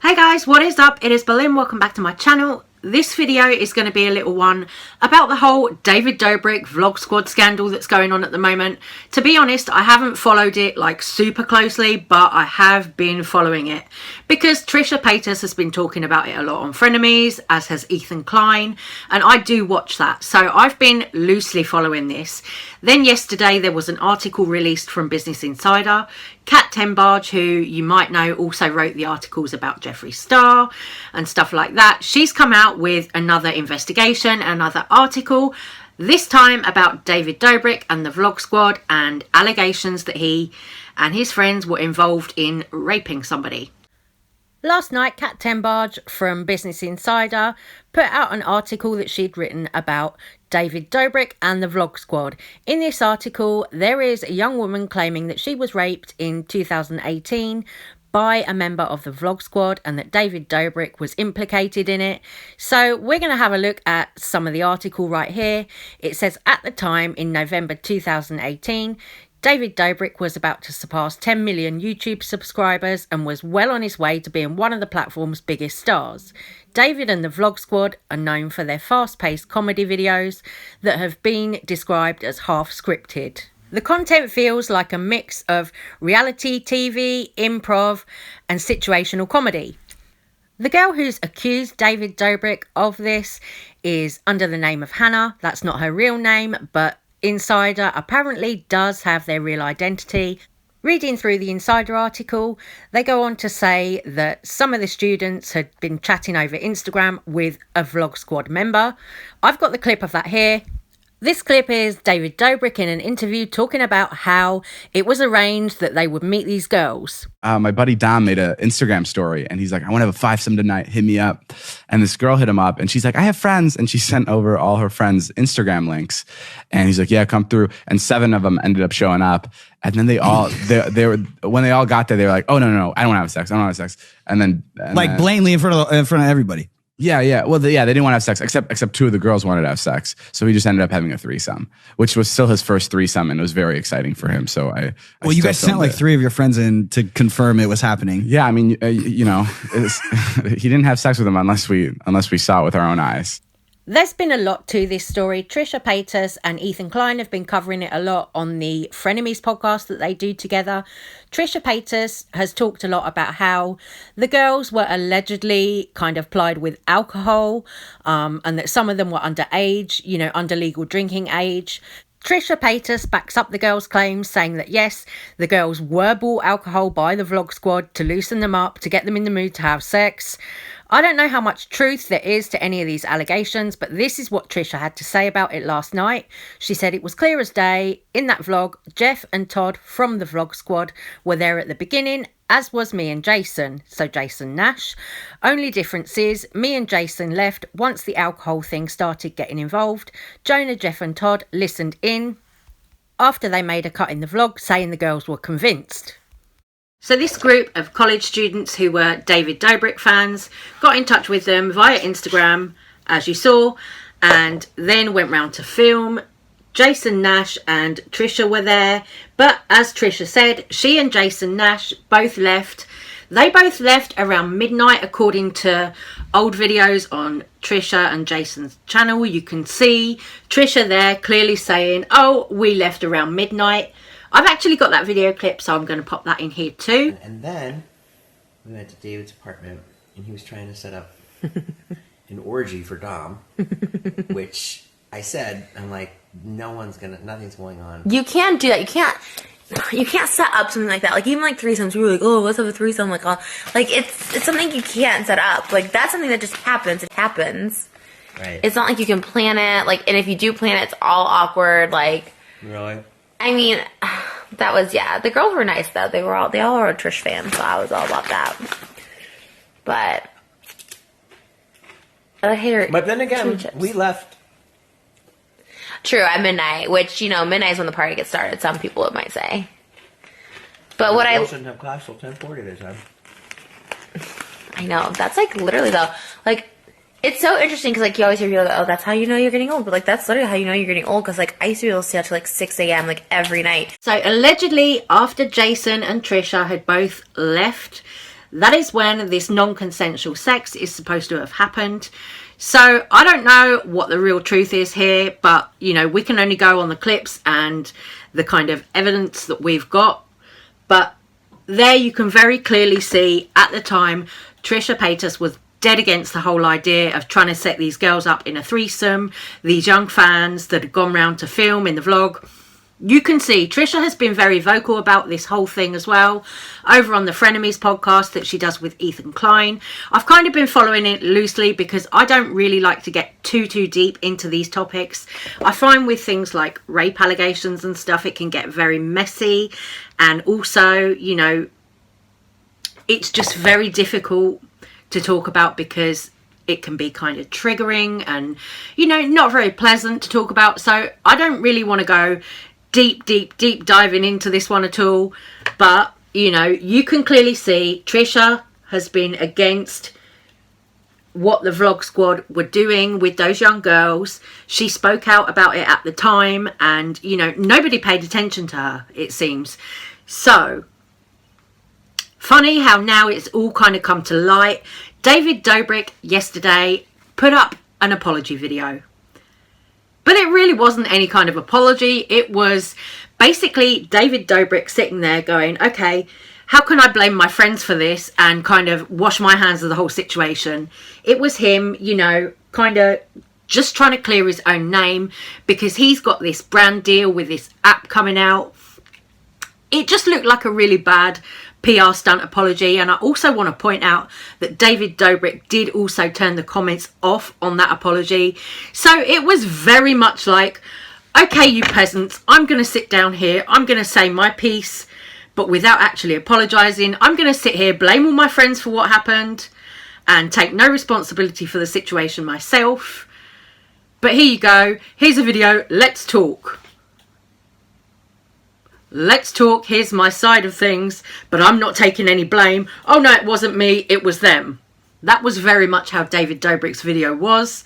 Hey guys, what is up? It is Berlin. Welcome back to my channel. This video is going to be a little one about the whole David Dobrik Vlog Squad scandal that's going on at the moment. To be honest, I haven't followed it like super closely, but I have been following it because Trisha Paytas has been talking about it a lot on Frenemies, as has Ethan Klein, and I do watch that. So I've been loosely following this. Then yesterday there was an article released from Business Insider. Kat Tenbarge, who you might know also wrote the articles about Jeffree Star and stuff like that, she's come out with another investigation, another article, this time about David Dobrik and the Vlog Squad and allegations that he and his friends were involved in raping somebody. Last night, Kat Tenbarge from Business Insider put out an article that she'd written about David Dobrik and the Vlog Squad. In this article, there is a young woman claiming that she was raped in 2018 by a member of the Vlog Squad and that David Dobrik was implicated in it. So we're going to have a look at some of the article right here. It says, at the time in November 2018, David Dobrik was about to surpass 10 million YouTube subscribers and was well on his way to being one of the platform's biggest stars. David and the Vlog Squad are known for their fast-paced comedy videos that have been described as half-scripted. The content feels like a mix of reality TV, improv, and situational comedy. The girl who's accused David Dobrik of this is under the name of Hannah. That's not her real name, but Insider apparently does have their real identity. Reading through the Insider article, they go on to say that some of the students had been chatting over Instagram with a Vlog Squad member. I've got the clip of that here. This clip is David Dobrik in an interview talking about how it was arranged that they would meet these girls. My buddy Dom made an Instagram story and he's like, I want to have a fivesome tonight, hit me up. And this girl hit him up and she's like, I have friends. And she sent over all her friends' Instagram links. And he's like, yeah, come through. And 7 of them ended up showing up. And then they all, they were, when they all got there, they were like, oh, no, I don't want to have sex. I don't want to have sex. And then blatantly in front of everybody. Yeah. Well, they didn't want to have sex, except 2 of the girls wanted to have sex. So he just ended up having a threesome, which was still his first threesome, and it was very exciting for him. So well, you guys sent like 3 of your friends in to confirm it was happening. Yeah, I mean, he didn't have sex with them unless we saw it with our own eyes. There's been a lot to this story. Trisha Paytas and Ethan Klein have been covering it a lot on the Frenemies podcast that they do together. Trisha Paytas has talked a lot about how the girls were allegedly kind of plied with alcohol, and that some of them were underage, under legal drinking age. Trisha Paytas backs up the girls' claims, saying that yes, the girls were bought alcohol by the Vlog Squad to loosen them up, to get them in the mood to have sex. I don't know how much truth there is to any of these allegations, but this is what Trisha had to say about it last night. She said it was clear as day. In that vlog, Jeff and Todd from the Vlog Squad were there at the beginning, as was me and Jason, so Jason Nash. Only difference is me and Jason left once the alcohol thing started getting involved. Jonah, Jeff and Todd listened in after they made a cut in the vlog saying the girls were convinced. So this group of college students who were David Dobrik fans got in touch with them via Instagram, as you saw, and then went round to film. Jason Nash and Trisha were there, but as Trisha said, she and Jason Nash both left. They both left around midnight, according to old videos on Trisha and Jason's channel. You can see Trisha there clearly saying, oh, we left around midnight. I've actually got that video clip, so I'm going to pop that in here too. And then we went to David's apartment, and he was trying to set up an orgy for Dom, which I said, I'm like, nothing's going on. You can't do that. You can't set up something like that. Like, even like threesomes, we were like, oh, let's have a threesome. Like, it's something you can't set up. Like, that's something that just happens. It happens. Right. It's not like you can plan it. Like, and if you do plan it, it's all awkward. Like, really? I mean, that was, yeah. The girls were nice, though. They all were Trish fans, so I was all about that. But I hate her. But then again, we left. True, at midnight, which, midnight is when the party gets started, some people might say. But what I shouldn't have class till 10:40 this time. I know. That's, like, literally, though. Like, it's so interesting because, like, you always hear people go, oh, that's how you know you're getting old. But, like, that's literally how you know you're getting old because, like, I used to be able to stay out till, like, 6 a.m., like, every night. So, allegedly, after Jason and Trisha had both left, that is when this non-consensual sex is supposed to have happened. So I don't know what the real truth is here, but you know, we can only go on the clips and the kind of evidence that we've got. But there you can very clearly see at the time Trisha Paytas was dead against the whole idea of trying to set these girls up in a threesome. These young fans that had gone round to film in the vlog, you can see Trisha has been very vocal about this whole thing as well over on the Frenemies podcast that she does with Ethan Klein. I've kind of been following it loosely because I don't really like to get too deep into these topics. I find with things like rape allegations and stuff, it can get very messy, and also, you know, it's just very difficult to talk about because it can be kind of triggering and, you know, not very pleasant to talk about. So I don't really want to go deep diving into this one at all. But, you know, you can clearly see Trisha has been against what the Vlog Squad were doing with those young girls. She spoke out about it at the time, and, you know, nobody paid attention to her, it seems. So funny how now it's all kind of come to light. David Dobrik yesterday put up an apology video. But it really wasn't any kind of apology. It was basically David Dobrik sitting there going, okay, how can I blame my friends for this and kind of wash my hands of the whole situation? It was him, you know, kind of just trying to clear his own name because he's got this brand deal with this app coming out. It just looked like a really bad PR stunt apology. And I also want to point out that David Dobrik did also turn the comments off on that apology. So it was very much like, okay, you peasants, I'm going to sit down here, I'm going to say my piece, but without actually apologising. I'm going to sit here, blame all my friends for what happened and take no responsibility for the situation myself. But here you go, here's a video, let's talk. Let's talk, here's my side of things, but I'm not taking any blame. Oh no, it wasn't me, it was them. That was very much how David Dobrik's video was.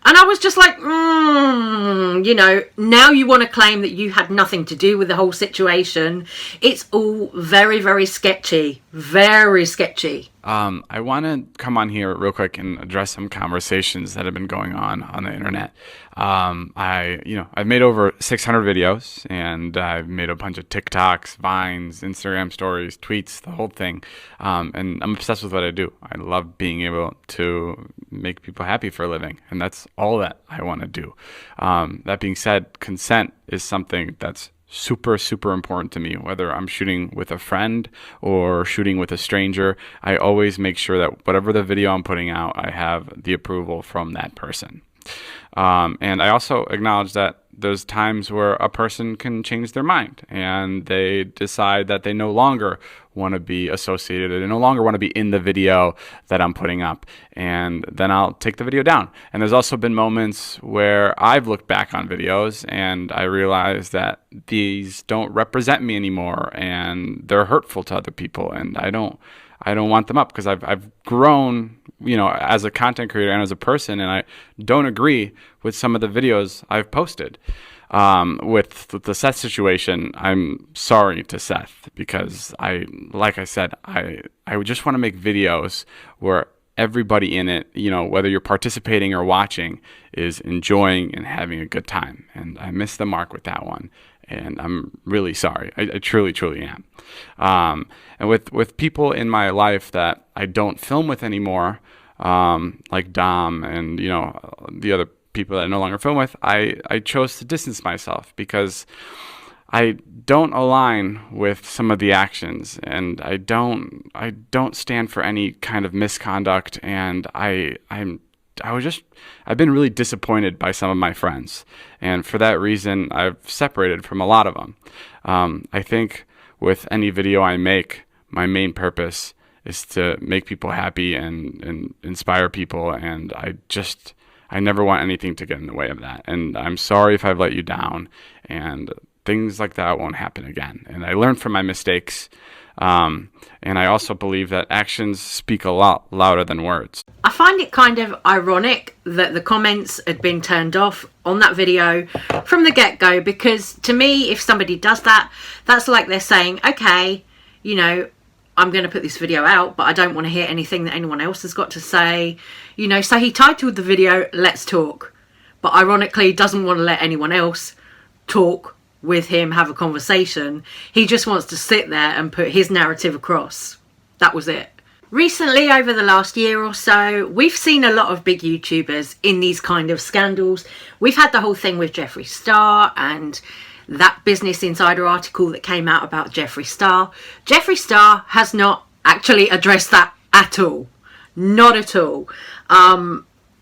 And I was just like, you know, now you want to claim that you had nothing to do with the whole situation. It's all very sketchy. Very sketchy. I want to come on here real quick and address some conversations that have been going on the internet. I've made over 600 videos, and I've made a bunch of TikToks, Vines, Instagram stories, tweets, the whole thing. And I'm obsessed with what I do. I love being able to make people happy for a living, and that's all that I want to do. That being said, consent is something that's super important to me. Whether I'm shooting with a friend or shooting with a stranger, I always make sure that whatever the video I'm putting out, I have the approval from that person. And I also acknowledge that there's times where a person can change their mind and they decide that they no longer want to be associated, or they no longer want to be in the video that I'm putting up, and then I'll take the video down. And there's also been moments where I've looked back on videos and I realize that these don't represent me anymore and they're hurtful to other people, and I don't want them up because I've grown, you know, as a content creator and as a person, and I don't agree with some of the videos I've posted. With the Seth situation, I'm sorry to Seth, because like I said, I just want to make videos where everybody in it, you know, whether you're participating or watching, is enjoying and having a good time. And I missed the mark with that one. And I'm really sorry. I truly am. And with people in my life that I don't film with anymore, like Dom and, you know, the other people that I no longer film with, I chose to distance myself because I don't align with some of the actions, and I don't stand for any kind of misconduct, and I've been really disappointed by some of my friends, and for that reason, I've separated from a lot of them. I think with any video I make, my main purpose is to make people happy and inspire people, and I never want anything to get in the way of that. And I'm sorry if I've let you down, and things like that won't happen again. And I learned from my mistakes. And I also believe that actions speak a lot louder than words. I find it kind of ironic that the comments had been turned off on that video from the get-go, because to me, if somebody does that, that's like they're saying, okay, you know, I'm going to put this video out, but I don't want to hear anything that anyone else has got to say. You know, so he titled the video, Let's Talk. But ironically, doesn't want to let anyone else talk with him, have a conversation. He just wants to sit there and put his narrative across. That was it. Recently, over the last year or so, we've seen a lot of big YouTubers in these kind of scandals. We've had the whole thing with Jeffree Star and that Business Insider article that came out about Jeffree Star. Jeffree Star has not actually addressed that at all. Not at all.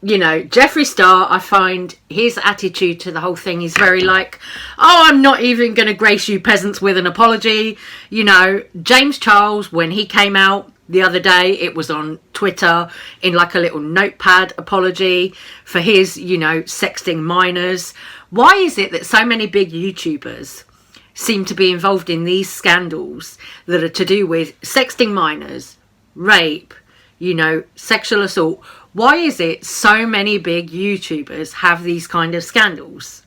You know, Jeffree Star, I find his attitude to the whole thing is very like, oh, I'm not even going to grace you peasants with an apology. You know, James Charles, when he came out the other day, it was on Twitter in like a little notepad apology for his, you know, sexting minors. Why is it that so many big YouTubers seem to be involved in these scandals that are to do with sexting minors, rape, you know, sexual assault? Why is it so many big YouTubers have these kind of scandals?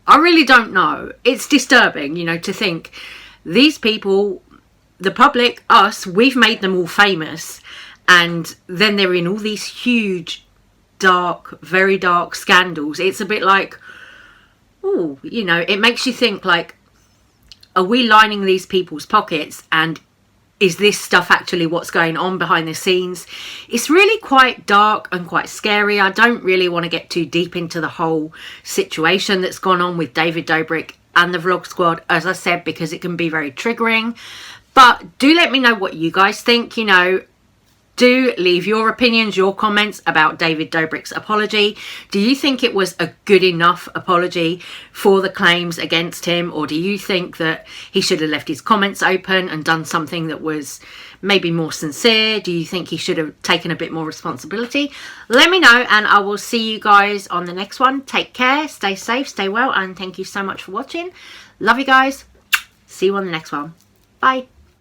I really don't know. It's disturbing, you know, to think these people, the public, us, we've made them all famous, and then they're in all these huge, dark, very dark scandals. It's a bit like, oh, you know, it makes you think like, are we lining these people's pockets, and is this stuff actually what's going on behind the scenes? It's really quite dark and quite scary. I don't really want to get too deep into the whole situation that's gone on with David Dobrik and the Vlog Squad, as I said, because it can be very triggering. But do let me know what you guys think. You know, do leave your opinions, your comments about David Dobrik's apology. Do you think it was a good enough apology for the claims against him? Or do you think that he should have left his comments open and done something that was maybe more sincere? Do you think he should have taken a bit more responsibility? Let me know, and I will see you guys on the next one. Take care, stay safe, stay well, and thank you so much for watching. Love you guys. See you on the next one. Bye.